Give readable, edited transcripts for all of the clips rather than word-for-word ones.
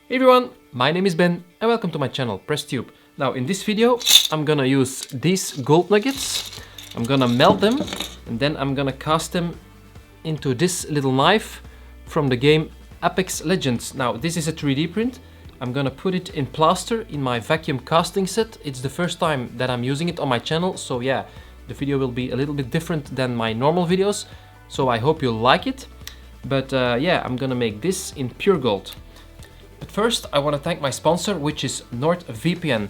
Hey everyone, my name is Ben and welcome to my channel PressTube. Now in this video I'm gonna use these gold nuggets, I'm gonna melt them and then I'm gonna cast them into this little knife from the game Apex Legends. Now this is a 3D print, I'm gonna put it in plaster in my vacuum casting set. It's the first time that I'm using it on my channel, so yeah, the video will be a little bit different than my normal videos, so I hope you'll like it. But yeah, I'm gonna make this in pure gold. But first, I want to thank my sponsor, which is NordVPN.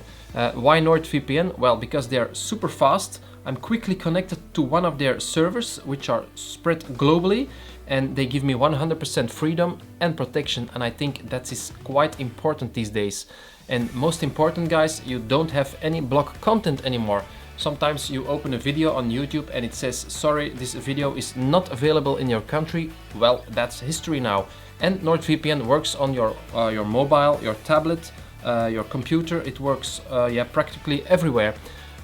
Why NordVPN? Well, because they're super fast. I'm quickly connected to one of their servers, which are spread globally, and they give me 100% freedom and protection, and I think that is quite important these days. And most important, guys, you don't have any block content anymore. Sometimes you open a video on YouTube and it says, sorry, this video is not available in your country. Well, that's history now. And NordVPN works on your mobile, your tablet, your computer. It works practically everywhere.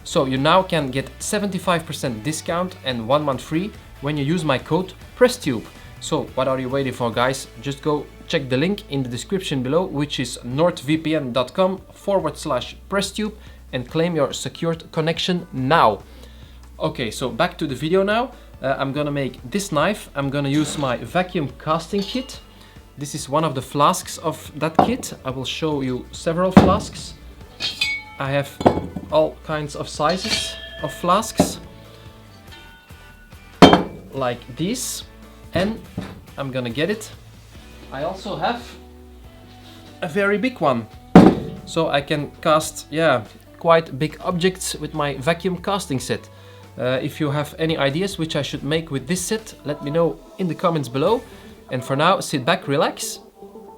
So you now can get 75% discount and 1 month free when you use my code PressTube. So what are you waiting for, guys? Just go check the link in the description below, which is nordvpn.com/PressTube, and claim your secured connection now. Okay, so back to the video now. I'm gonna make this knife. I'm gonna use my vacuum casting kit. This is one of the flasks of that kit. I will show you several flasks. I have all kinds of sizes of flasks, like these, and I'm gonna get it. I also have a very big one, so I can cast, quite big objects with my vacuum casting set. If you have any ideas which I should make with this set, let me know in the comments below. And for now, sit back, relax,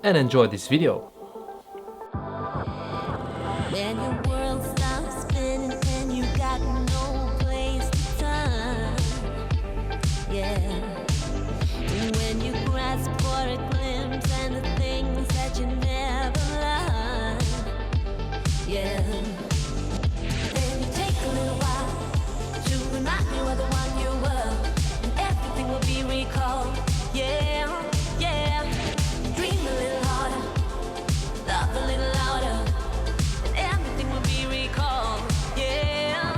and enjoy this video. When your world stops spinning and you got no place to turn, yeah. And when you grasp for a glimpse and the things that you never learned, yeah. Then you take a little while to remind you of the one you were, and everything will be recalled, yeah. Dream a little harder, love a little louder, and everything will be recalled, yeah.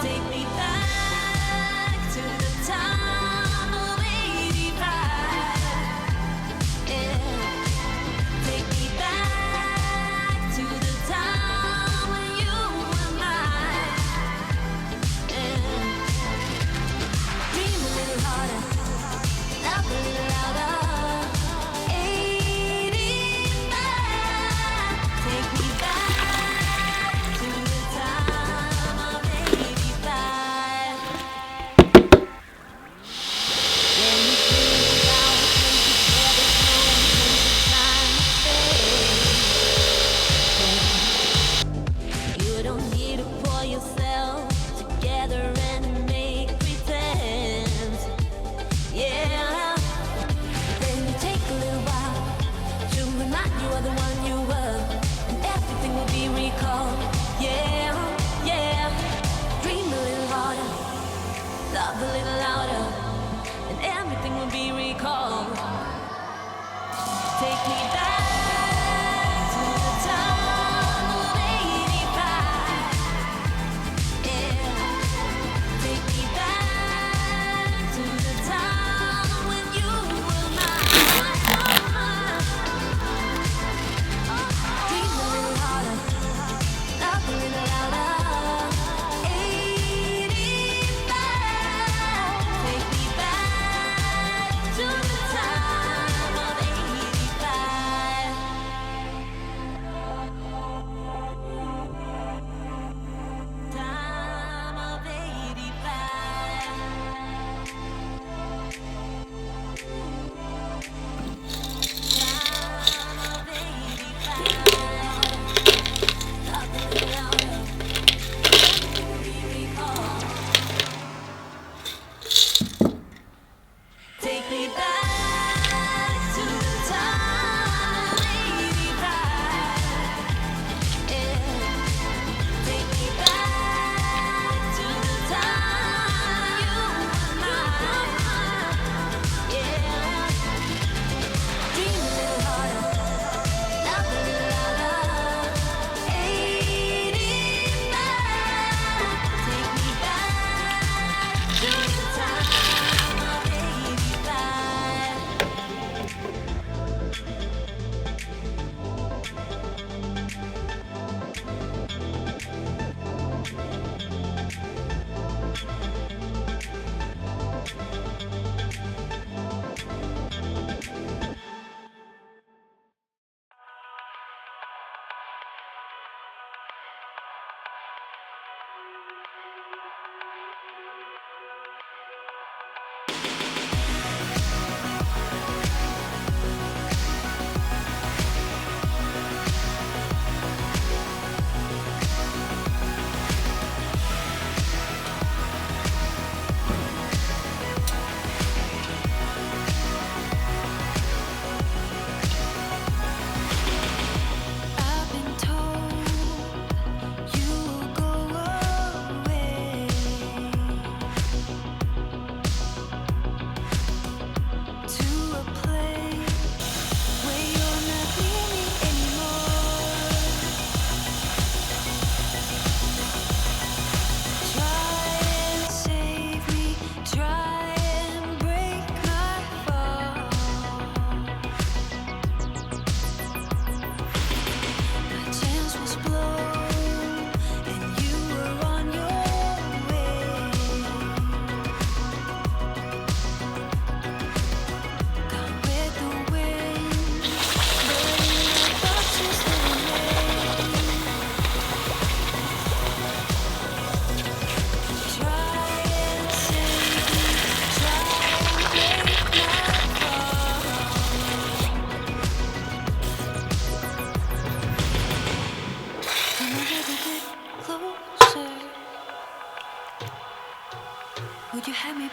Take me back to the time of '85, yeah. Take me back to the time when you were mine, yeah. Dream a little harder, love a little louder. Love a little louder, and everything will be recalled. Take me back to the time of '85, yeah. Take me back to the time when you were mine. Dream a little harder, love a little louder. Take me back to the time of '85.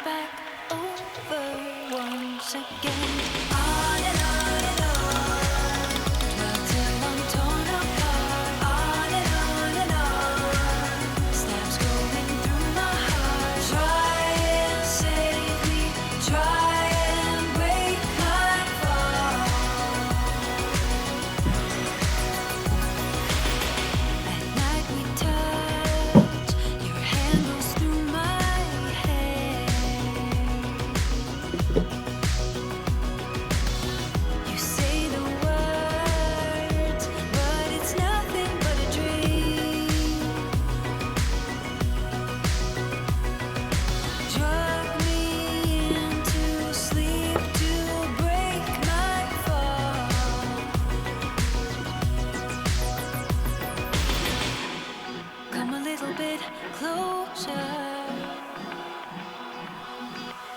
back over once again. On and on and on, dwell till I'm torn apart. On and on, stabs going through my heart. Try and save me, try and break my fall. At night we touch, your hand goes through my hair. You say the words, but it's nothing but a dream. Drug me into sleep to break my fall. Come a little bit closer.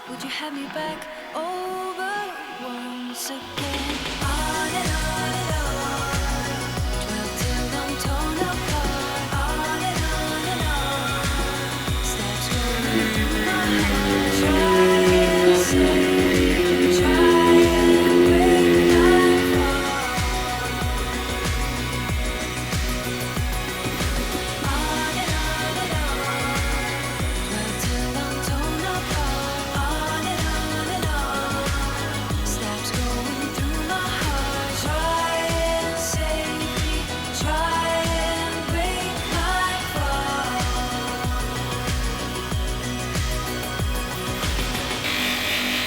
Would you have me back over once again? On and on and on, dwell till I'm torn apart. On and on, stabs going through my heart. Try and save me, try and break my fall. On and on, dwell till I'm torn apart. On and on, stabs going through my heart. Try and save me, try and break my fall.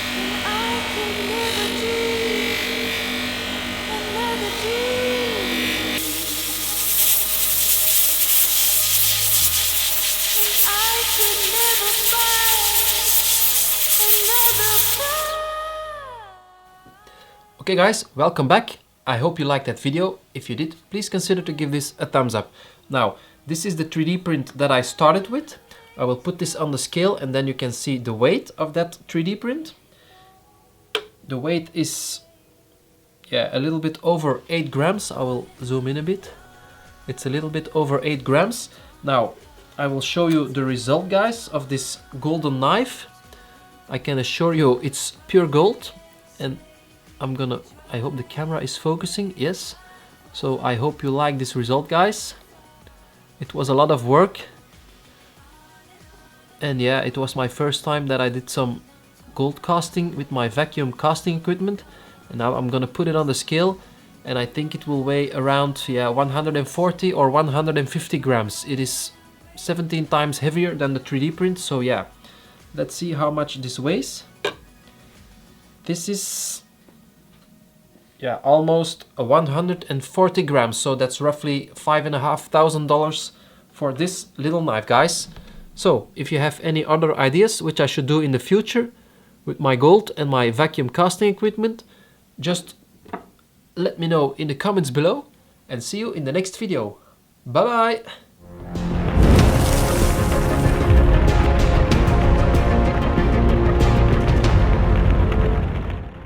And I could never dream another dream. I could never find another fight. Okay guys, welcome back. I hope you liked that video. If you did, please consider to give this a thumbs up. Now, this is the 3D print that I started with. I will put this on the scale and then you can see the weight of that 3D print. The weight is a little bit over 8 grams. I will zoom in a bit. It's a little bit over 8 grams. Now, I will show you the result, guys, of this golden knife. I can assure you it's pure gold. And I hope the camera is focusing, yes. So I hope you like this result, guys. It was a lot of work. And yeah, it was my first time that I did some gold casting with my vacuum casting equipment. And now I'm gonna put it on the scale. And I think it will weigh around 140 or 150 grams. It is 17 times heavier than the 3D print. So yeah, let's see how much this weighs. This is almost 140 grams, so that's roughly $5,500 for this little knife, guys. So if you have any other ideas which I should do in the future with my gold and my vacuum casting equipment, just let me know in the comments below and see you in the next video. Bye bye!